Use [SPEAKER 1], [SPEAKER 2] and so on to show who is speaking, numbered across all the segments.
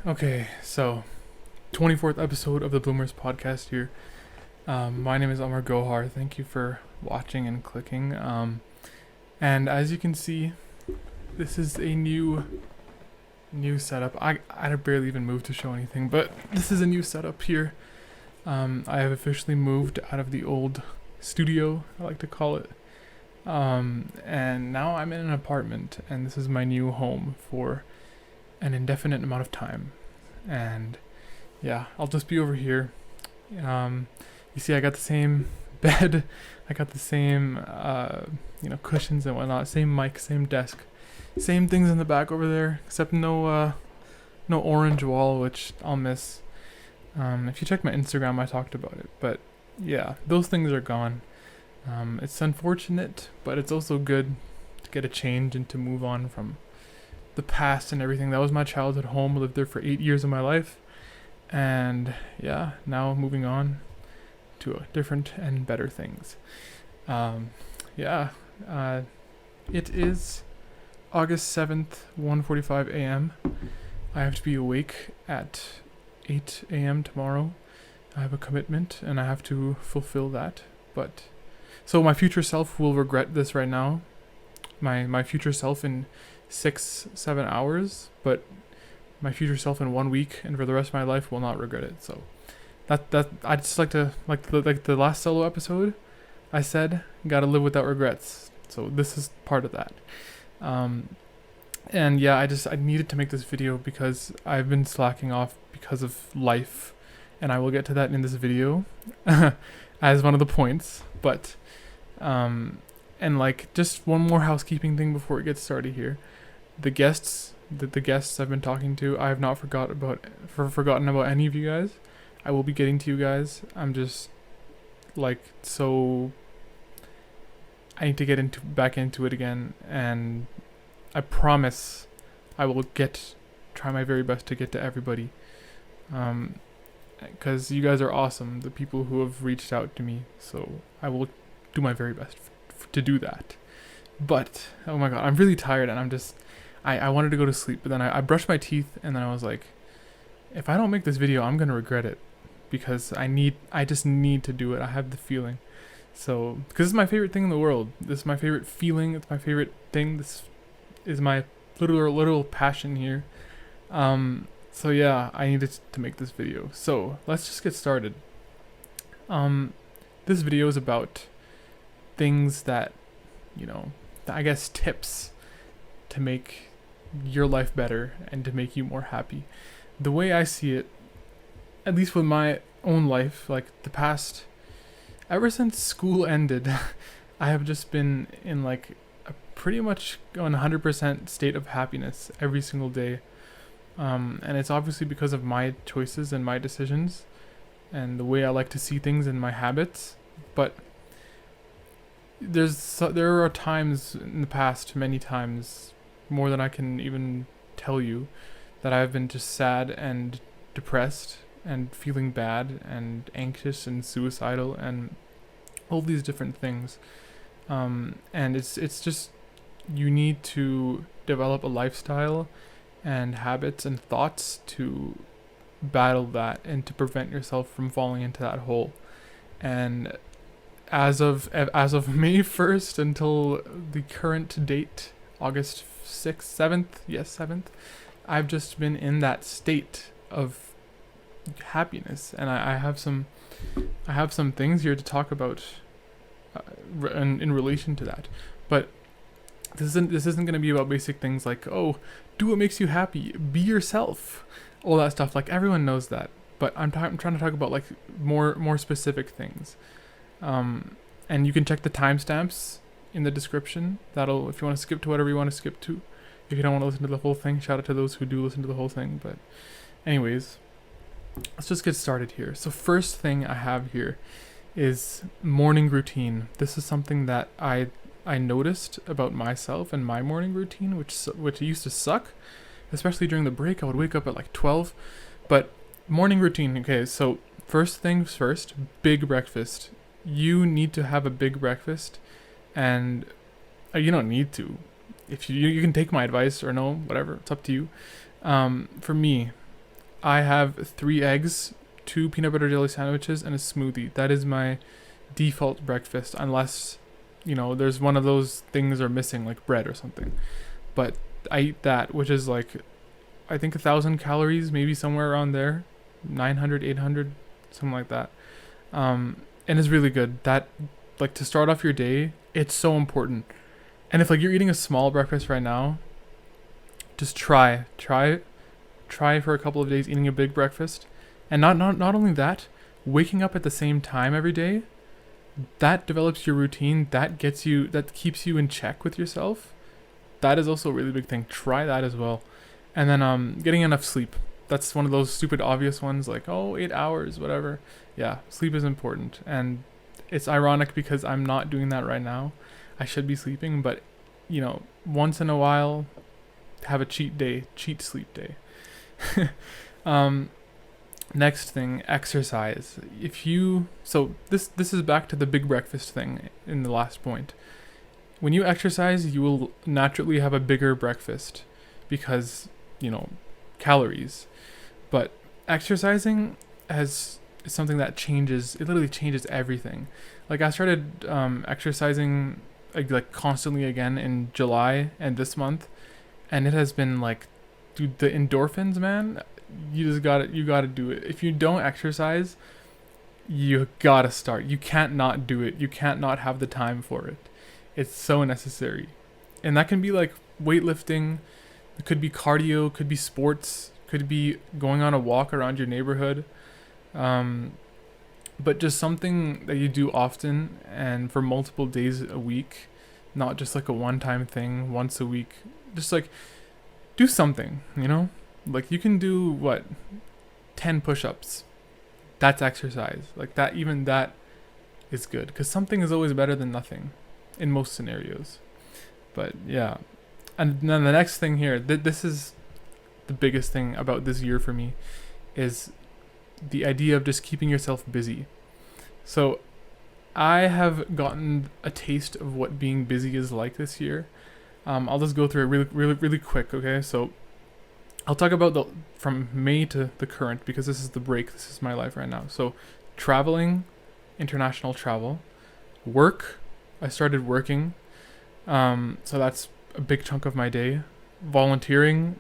[SPEAKER 1] Okay, so 24th episode of the Bloomers podcast here. My name is Amar Gohar. Thank you for watching and clicking. And as you can see, this is a new setup. I barely even moved to show anything, but this is a new setup here. I have officially moved out of the old studio, I like to call it. And now I'm in an apartment, and this is my new home for an indefinite amount of time. And yeah, I'll just be over here. You see, I got the same bed, I got the same cushions and whatnot, same mic, same desk, same things in the back over there, except no orange wall, which I'll miss. If you check my Instagram, I talked about it, but yeah, those things are gone. It's unfortunate, but it's also good to get a change and to move on from the past and everything. That was my childhood home. I lived there for 8 years of my life, and yeah, now moving on to different and better things. It is August 7th, 1:45 a.m. I have to be awake at 8 a.m. tomorrow. I have a commitment and I have to fulfill that. But so my future self will regret this right now. My future self in 6-7 hours, but my future self in 1 week and for the rest of my life will not regret it. So that I just like to like the last solo episode I said, gotta live without regrets. So this is part of that. And yeah, I needed to make this video because I've been slacking off because of life, and I will get to that in this video as one of the points. But and like just one more housekeeping thing before it gets started here. The guests I've been talking to, I have not forgotten about any of you guys. I will be getting to you guys. I'm just I need to get back into it again, and I promise I will try my very best to get to everybody. Because you guys are awesome, the people who have reached out to me. So I will do my very best to do that. But oh my god, I'm really tired, and I wanted to go to sleep, but then I brushed my teeth, and then I was like, if I don't make this video, I'm gonna regret it, because I just need to do it. I have the feeling. So, because it's my favorite thing in the world. This is my favorite feeling. It's my favorite thing. This is my literal passion here. So yeah, I needed to make this video. So let's just get started. This video is about things that, I guess tips to make your life better and to make you more happy. The way I see it, at least with my own life, like the past, ever since school ended, I have just been in like a pretty much 100% state of happiness every single day. And it's obviously because of my choices and my decisions and the way I like to see things and my habits. But there are times in the past, many times, more than I can even tell you, that I've been just sad and depressed and feeling bad and anxious and suicidal and all these different things. And it's just, you need to develop a lifestyle and habits and thoughts to battle that and to prevent yourself from falling into that hole. And as of May 1st until the current date, August 6th, 7th, I've just been in that state of happiness, and I have some things here to talk about in relation to that. But this isn't going to be about basic things like, oh, do what makes you happy, be yourself, all that stuff. Like, everyone knows that, but I'm trying to talk about like more specific things. And you can check the timestamps in the description. That'll, if you want to skip to whatever you want to skip to. If you don't want to listen to the whole thing, shout out to those who do listen to the whole thing. But anyways, let's just get started here. So first thing I have here is morning routine. This is something that I noticed about myself and my morning routine, which used to suck, especially during the break. I would wake up at like 12. But morning routine, okay, so first things first, big breakfast. You need to have a big breakfast, and you don't need to. If you can take my advice or no, whatever, it's up to you. For me, I have 3 eggs, 2 peanut butter jelly sandwiches, and a smoothie. That is my default breakfast, unless, there's one of those things are missing, like bread or something. But I eat that, which is like, I think 1,000 calories, maybe somewhere around there, 900, 800, something like that. And it's really good. That, like, to start off your day, it's so important. And if like you're eating a small breakfast right now, just try for a couple of days eating a big breakfast. And not only that, waking up at the same time every day, that develops your routine, that keeps you in check with yourself. That is also a really big thing. Try that as well. And then getting enough sleep. That's one of those stupid obvious ones, like, 8 hours, whatever. Yeah, sleep is important. And it's ironic because I'm not doing that right now. I should be sleeping, but once in a while, have a cheat sleep day. Next thing, exercise. So this is back to the big breakfast thing in the last point. When you exercise, you will naturally have a bigger breakfast because, calories. But exercising is something that changes. It literally changes everything. Like, I started exercising like constantly again in July and this month, and it has been like, dude, the endorphins, man. You gotta do it. If you don't exercise, you gotta start. You can't not do it. You can't not have the time for it. It's so necessary. And that can be like weightlifting, it could be cardio, could be sports, could be going on a walk around your neighborhood. But just something that you do often and for multiple days a week, not just like a one-time thing once a week. Just like do something, Like, you can do 10 push-ups. That's exercise. Like, that, even that is good, because something is always better than nothing in most scenarios. But yeah. And then the next thing here, this is the biggest thing about this year for me, is the idea of just keeping yourself busy. So I have gotten a taste of what being busy is like this year. I'll just go through it really, really, really quick, okay? So I'll talk about from May to the current, because this is the break. This is my life right now. So traveling, international travel, work. I started working. So that's a big chunk of my day. Volunteering,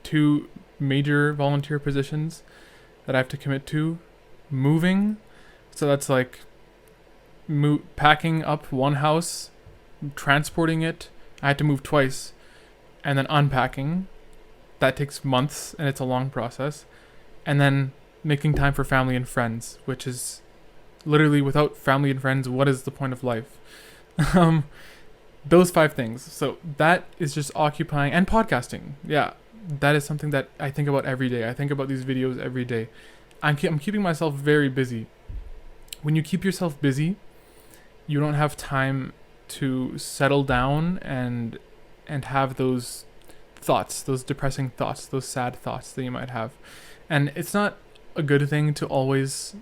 [SPEAKER 1] 2 major volunteer positions that I have to commit to. Moving. So that's like packing up one house, transporting it. I had to move twice. And then unpacking. That takes months, and it's a long process. And then making time for family and friends, which is literally, without family and friends, what is the point of life? Those 5 things. So that is just occupying, and podcasting. Yeah, that is something that I think about every day. I think about these videos every day. I'm keeping myself very busy. When you keep yourself busy, you don't have time to settle down and have those thoughts, those depressing thoughts, those sad thoughts that you might have. And it's not a good thing to always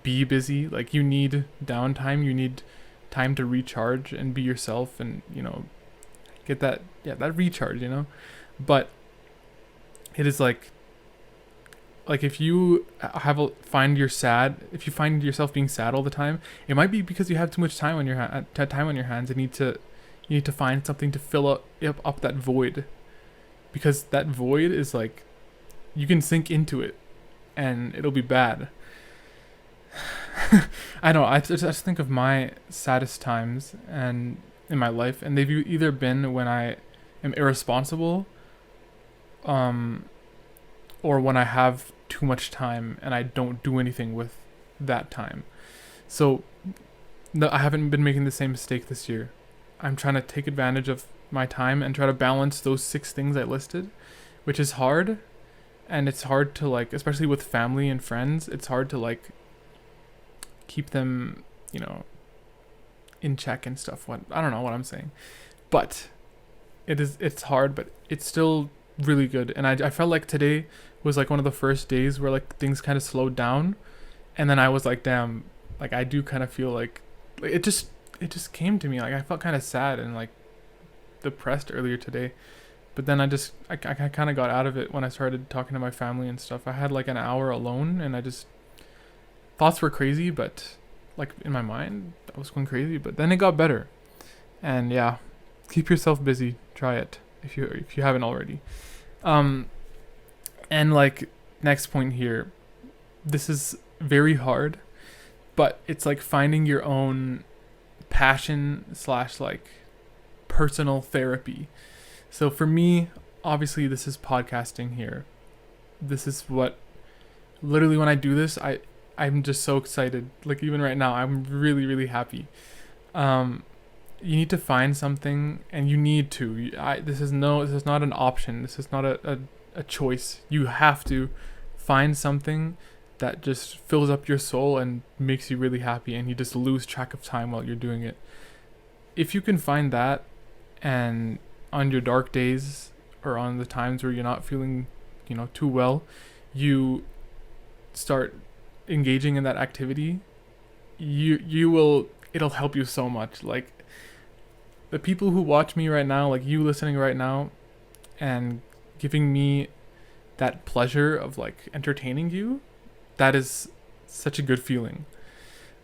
[SPEAKER 1] be busy. Like, you need downtime, you need time to recharge and be yourself, and get that recharge, But it is like if you find yourself being sad all the time, it might be because you have too much time on your hands, and you need to find something to fill up that void. Because that void is like, you can sink into it and it'll be bad. I know, I just think of my saddest times and in my life, and they've either been when I am irresponsible, or when I have too much time and I don't do anything with that time. So I haven't been making the same mistake this year. I'm trying to take advantage of my time and try to balance those 6 things I listed, which is hard. And it's hard to, like, especially with family and friends, it's hard to, like, keep them, in check and stuff. I don't know what I'm saying, but it's hard, but it's still really good. And I felt like today was like one of the first days where, like, things kind of slowed down, and then I was like, damn, like, I do kind of feel like it just came to me. Like, I felt kind of sad and, like, depressed earlier today, But then I kind of got out of it when I started talking to my family and stuff. I had like an hour alone, and I just thoughts were crazy, but like in my mind, I was going crazy. But then it got better, and yeah, keep yourself busy. Try it if you haven't already. And like next point here, this is very hard, but it's like finding your own passion slash like personal therapy. So for me, obviously this is podcasting here. This is what literally when I do this, I'm just so excited. Like even right now, I'm really really happy. You need to find something, and you need to. This is not an option. This is not a choice. You have to find something that just fills up your soul and makes you really happy, and you just lose track of time while you're doing it. If you can find that, and on your dark days or on the times where you're not feeling, too well, you start engaging in that activity, it'll help you so much. Like the people who watch me right now, like you listening right now and giving me that pleasure of like entertaining you, that is such a good feeling.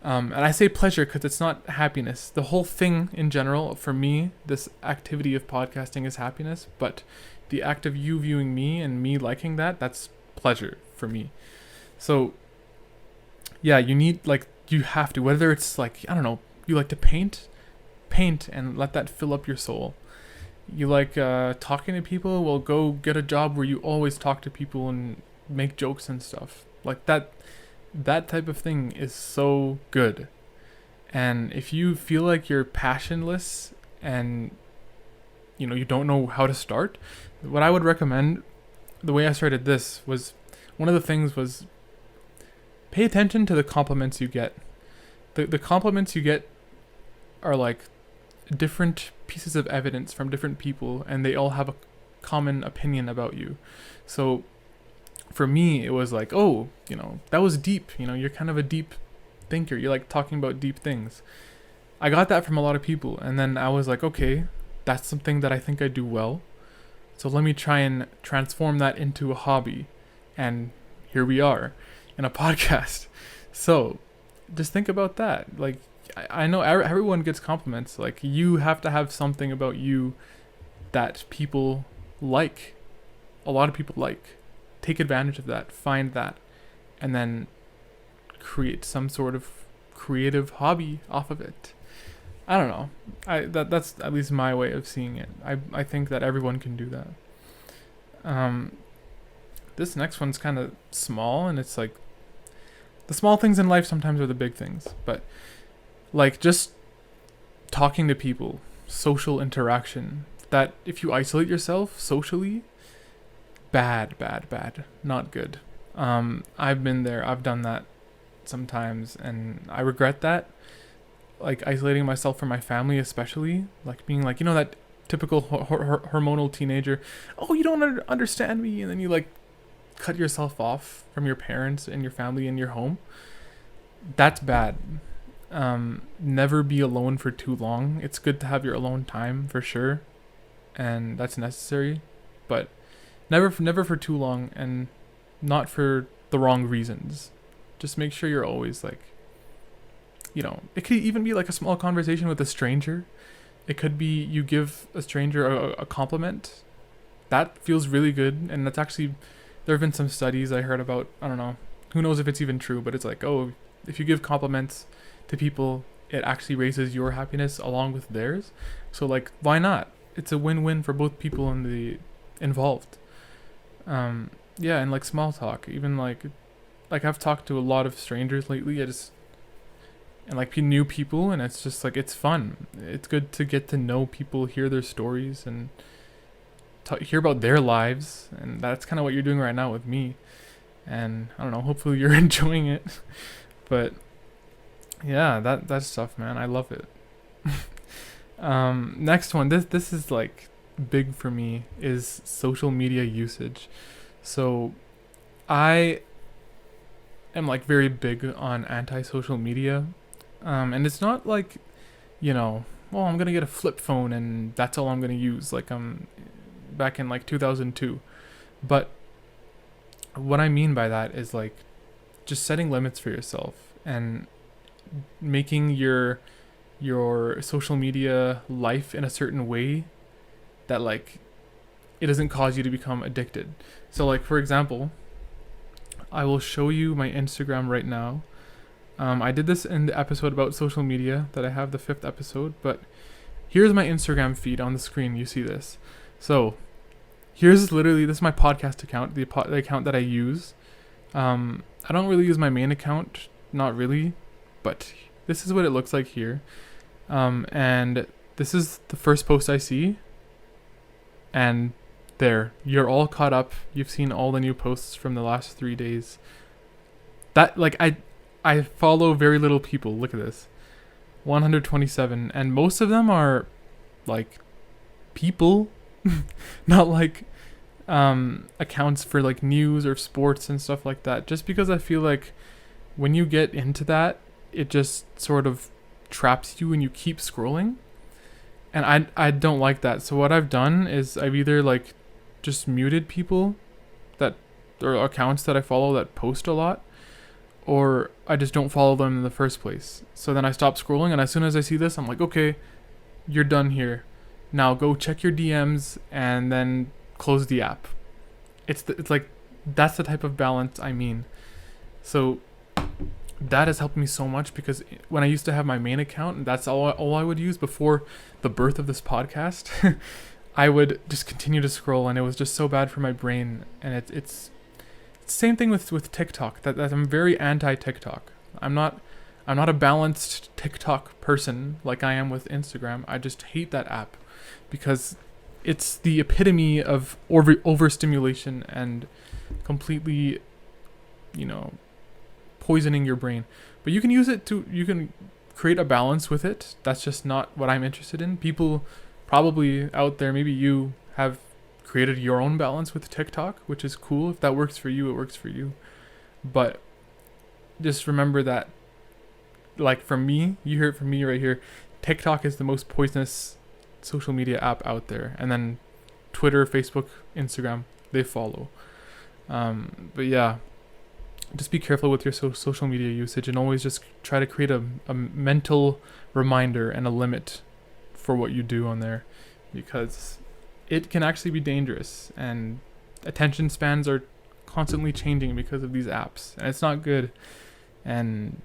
[SPEAKER 1] And I say pleasure because it's not happiness. The whole thing in general, for me, this activity of podcasting is happiness, but the act of you viewing me and me liking that's pleasure for me. So yeah, you have to, whether it's like, I don't know, you like to paint and let that fill up your soul. You like talking to people, well, go get a job where you always talk to people and make jokes and stuff. Like that type of thing is so good. And if you feel like you're passionless and you don't know how to start, what I would recommend, the way I started this was, one of the things was pay attention to the compliments you get. The compliments you get are like different pieces of evidence from different people, and they all have a common opinion about you. So for me, it was like, oh, that was deep. You're kind of a deep thinker. You like talking about deep things. I got that from a lot of people, and then I was like, okay, that's something that I think I do well. So let me try and transform that into a hobby. And here we are in a podcast. So just think about that. Like, I know everyone gets compliments. Like, you have to have something about you that people like. A lot of people like. Take advantage of that. Find that. And then create some sort of creative hobby off of it. I don't know. That's at least my way of seeing it. I think that everyone can do that. This next one's kind of small, and it's like, the small things in life sometimes are the big things. But like just talking to people, social interaction, that if you isolate yourself socially, bad, not good. I've been there, I've done that sometimes, and I regret that. Like isolating myself from my family, especially, like being like, that typical hormonal teenager, oh, you don't understand me, and then you like cut yourself off from your parents and your family and your home. That's bad. Never be alone for too long. It's good to have your alone time for sure, and that's necessary, but never for too long, and not for the wrong reasons. Just make sure you're always like, it could even be like a small conversation with a stranger. It could be you give a stranger a compliment. That feels really good, and that's actually, there have been some studies I heard about, I don't know, who knows if it's even true, but it's like, oh, if you give compliments to people, it actually raises your happiness along with theirs. So like, why not? It's a win-win for both people in the involved. Yeah, and like small talk, even like I've talked to a lot of strangers lately. And like new people, and it's just like, it's fun. It's good to get to know people, hear their stories, and hear about their lives. And that's kind of what you're doing right now with me. And I don't know, hopefully you're enjoying it. But yeah, that stuff, man, I love it. Next one, this is like big for me, is social media usage. So I am like very big on anti-social media. And it's not like, well, I'm gonna get a flip phone and that's all I'm gonna use. Like, back in like 2002. But what I mean by that is like just setting limits for yourself and making your social media life in a certain way that like it doesn't cause you to become addicted. So like for example, I will show you my Instagram right now. I did this in the episode about social media that I have, the 5th episode, but here's my Instagram feed on the screen. You see this. So here's literally, this is my podcast account, the account that I use. I don't really use my main account, not really, but this is what it looks like here. And this is the first post I see. And there, you're all caught up. You've seen all the new posts from the last 3 days. That, like, I follow very little people. Look at this. 127. And most of them are, like, people. Not, like, accounts for, like, news or sports and stuff like that. Just because I feel like when you get into that, it just sort of traps you and you keep scrolling. And I don't like that. So what I've done is I've either, like, just muted people that, or accounts that I follow that post a lot, or I just don't follow them in the first place. So then I stop scrolling, and as soon as I see this, I'm like, okay, you're done here. Now go check your DMs and then close the app. It's like, that's the type of balance I mean. So that has helped me so much, because when I used to have my main account, and that's all I would use before the birth of this podcast, I would just continue to scroll, and it was just so bad for my brain. And it's the same thing with TikTok. That I'm very anti-TikTok. I'm not a balanced TikTok person like I am with Instagram. I just hate that app because it's the epitome of overstimulation and completely, poisoning your brain. But you can use it you can create a balance with it. That's just not what I'm interested in. People probably out there, maybe you have created your own balance with TikTok, which is cool. If that works for you, it works for you. But just remember that, like, for me, you hear it from me right here, TikTok is the most poisonous social media app out there. And then Twitter, Facebook, Instagram, they follow. But yeah, just be careful with your social media usage, and always just try to create a mental reminder and a limit for what you do on there, because it can actually be dangerous, and attention spans are constantly changing because of these apps, and it's not good. And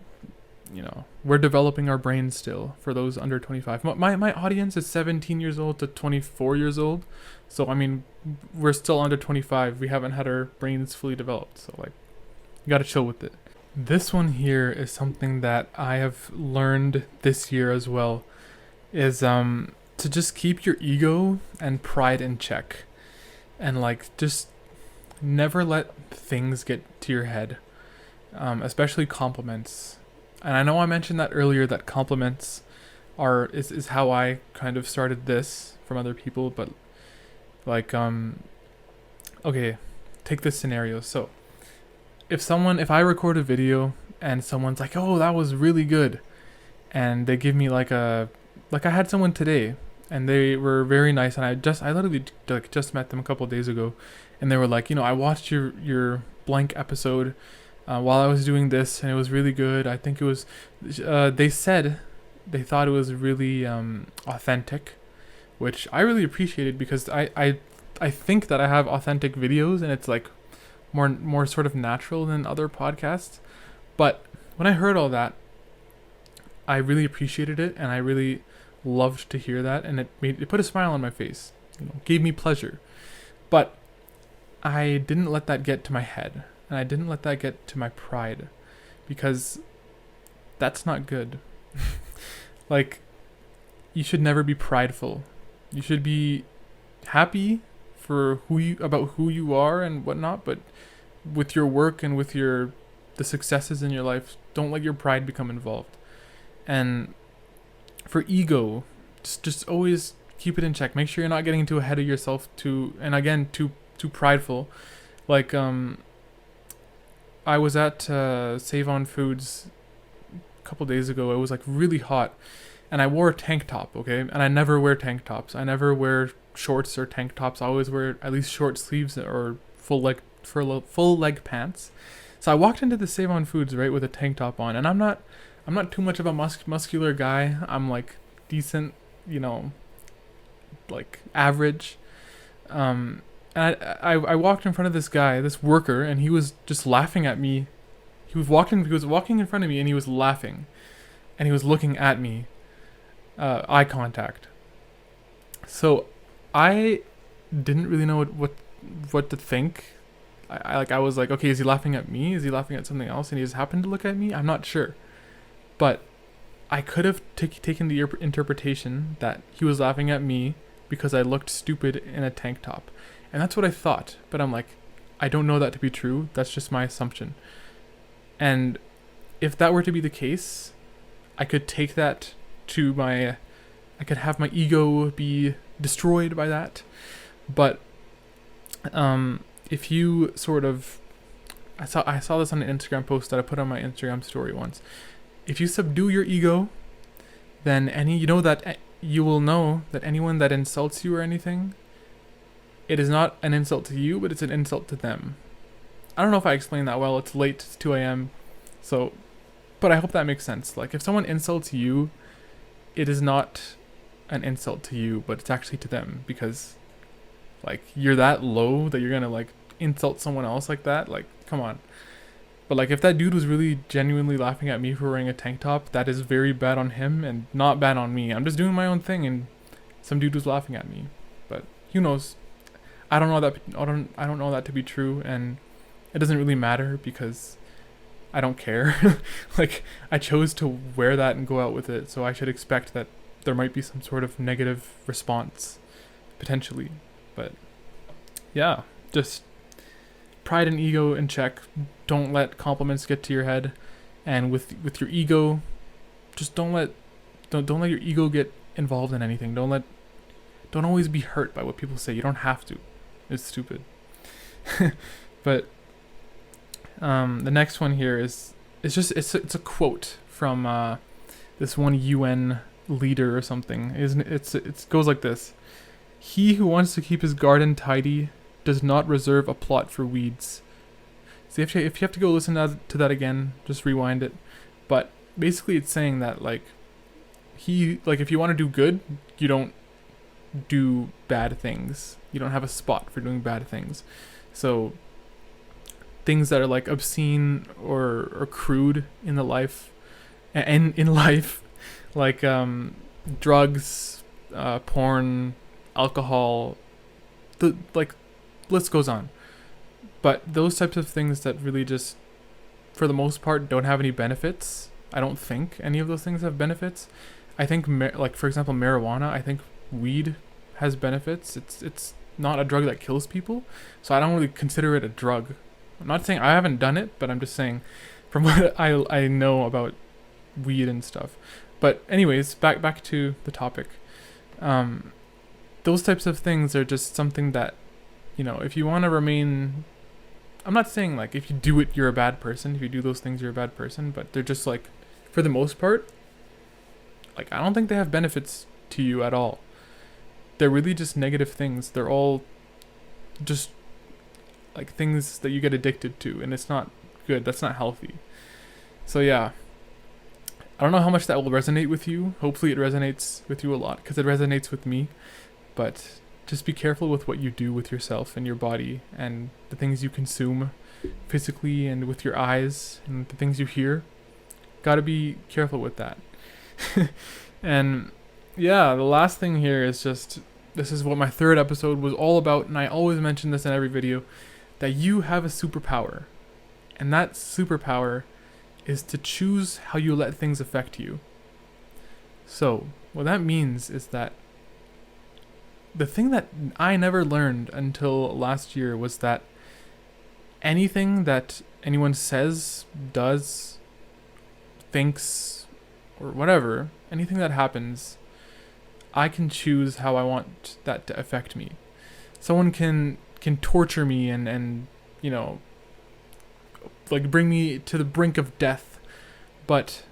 [SPEAKER 1] we're developing our brains still for those under 25. My audience is 17 years old to 24 years old, so I mean, we're still under 25. We haven't had our brains fully developed, so like, you gotta chill with it. This one here is something that I have learned this year as well, is to just keep your ego and pride in check, and like, just never let things get to your head, especially compliments. And I know I mentioned that earlier, that compliments is how I kind of started this from other people, but like, okay, take this scenario. So if I record a video and someone's like, oh, that was really good, and they give me like I had someone today, and they were very nice, and I literally just met them a couple of days ago, and they were like, I watched your blank episode while I was doing this, and it was really good. I think it was, they said they thought it was really authentic, which I really appreciated, because I think that I have authentic videos, and it's like more sort of natural than other podcasts. But when I heard all that, I really appreciated it, and I really loved to hear that, and it put a smile on my face, gave me pleasure. But I didn't let that get to my head, and I didn't let that get to my pride, because that's not good. Like, you should never be prideful. You should be happy for who you are and whatnot, but with your work and with the successes in your life, don't let your pride become involved. And for ego, just always keep it in check. Make sure you're not getting too ahead of yourself, too prideful. Like, I was at Save On Foods a couple days ago. It was like really hot, and I wore a tank top, okay? And I never wear tank tops. I never wear shorts or tank tops. I always wear at least short sleeves or full leg pants. So I walked into the Save On Foods, right, with a tank top on, and I'm not too much of a muscular guy. I'm like decent, like average. And I walked in front of this guy, this worker, and he was just laughing at me. He was walking in front of me, and he was laughing, and he was looking at me, eye contact. So I didn't really know what to think. I was like, okay, is he laughing at me? Is he laughing at something else? And he just happened to look at me? I'm not sure. But I could have taken the interpretation that he was laughing at me because I looked stupid in a tank top. And that's what I thought. But I'm like, I don't know that to be true. That's just my assumption. And if that were to be the case, I could take that to I could have my ego be destroyed by that. But if you sort of, I saw this on an Instagram post that I put on my Instagram story once. If you subdue your ego, then you will know that anyone that insults you or anything, it is not an insult to you, but it's an insult to them. I don't know if I explained that well. It's late, it's 2 a.m. So, but I hope that makes sense. Like, if someone insults you, it is not an insult to you, but it's actually to them, because like, you're that low that you're gonna like insult someone else like that. Like, come on. But like, if that dude was really genuinely laughing at me for wearing a tank top, that is very bad on him and not bad on me. I'm just doing my own thing, and some dude was laughing at me. But who knows? I don't know that to be true, and it doesn't really matter because I don't care. Like, I chose to wear that and go out with it, so I should expect that there might be some sort of negative response, potentially. But yeah, just pride and ego in check. Don't let compliments get to your head, and with your ego, just don't let your ego get involved in anything. Don't always be hurt by what people say. You don't have to. It's stupid. But the next one here is it's a quote from this one UN leader or something. It goes like this: "He who wants to keep his garden tidy does not reserve a plot for weeds." So if you have to go listen to that again, just rewind it. But basically, it's saying that like if you want to do good, you don't do bad things. You don't have a spot for doing bad things. So things that are like obscene or crude in the life, and in life, like drugs, porn, alcohol, the list goes on. But those types of things that really just, for the most part, don't have any benefits. I don't think any of those things have benefits. I think like, for example, marijuana. I think weed has benefits. It's not a drug that kills people, so I don't really consider it a drug. I'm not saying I haven't done it, but I'm just saying from what I know about weed and stuff. But anyways, back to the topic. Those types of things are just something that, if you want to remain, I'm not saying like if you do it you're a bad person, if you do those things you're a bad person, but they're just like, for the most part, like, I don't think they have benefits to you at all. They're really just negative things. They're all just like things that you get addicted to, and it's not good. That's not healthy. So yeah, I don't know how much that will resonate with you. Hopefully it resonates with you a lot, because it resonates with me. But just be careful with what you do with yourself and your body, and the things you consume physically, and with your eyes, and the things you hear. Gotta be careful with that. And yeah, the last thing here is just, this is what my third episode was all about, and I always mention this in every video, that you have a superpower. And that superpower is to choose how you let things affect you. So, what that means is that the thing that I never learned until last year was that anything that anyone says, does, thinks, or whatever, anything that happens, I can choose how I want that to affect me. Someone can torture me and like bring me to the brink of death, but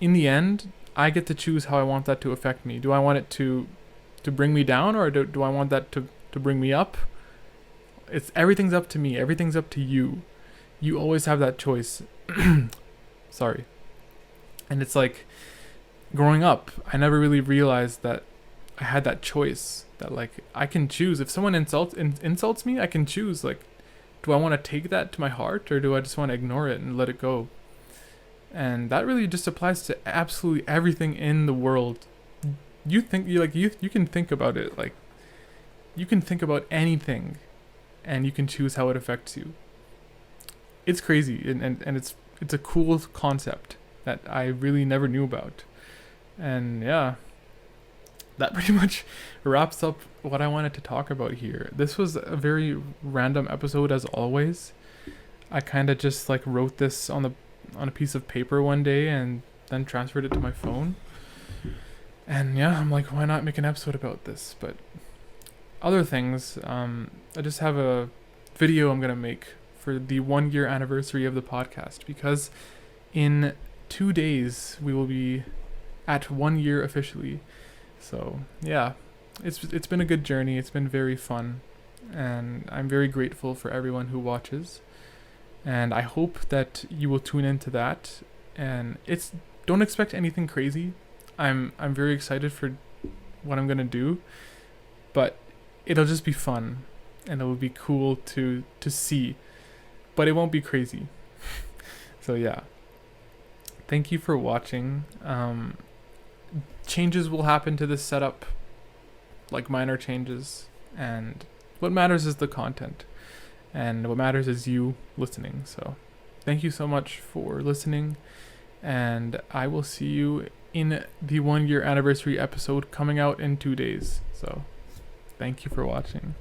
[SPEAKER 1] in the end, I get to choose how I want that to affect me. Do I want it to to bring me down, or do I want that to bring me up? Everything's up to me. Everything's up to you. You always have that choice. Sorry. And it's like, growing up, I never really realized that I had that choice, that like I can choose. If someone insults me, I can choose, like, do I want to take that to my heart, or do I just want to ignore it and let it go? And that really just applies to absolutely everything in the world. You can think about it, like, you can think about anything and you can choose how it affects you. It's crazy, and it's a cool concept that I really never knew about. And yeah, that pretty much wraps up what I wanted to talk about here. This was a very random episode, as always. I kind of just like wrote this on a piece of paper one day and then transferred it to my phone. And yeah, I'm like, why not make an episode about this? But other things, I just have a video I'm gonna make for the 1 year anniversary of the podcast, because in 2 days we will be at 1 year officially. So yeah, it's been a good journey. It's been very fun, and I'm very grateful for everyone who watches. And I hope that you will tune into that. And don't expect anything crazy. I'm very excited for what I'm gonna do, but it'll just be fun, and it will be cool to see, but it won't be crazy. So yeah, thank you for watching. Changes will happen to this setup, like minor changes, and what matters is the content, and what matters is you listening. So thank you so much for listening, and I will see you in the 1 year anniversary episode coming out in 2 days. So thank you for watching.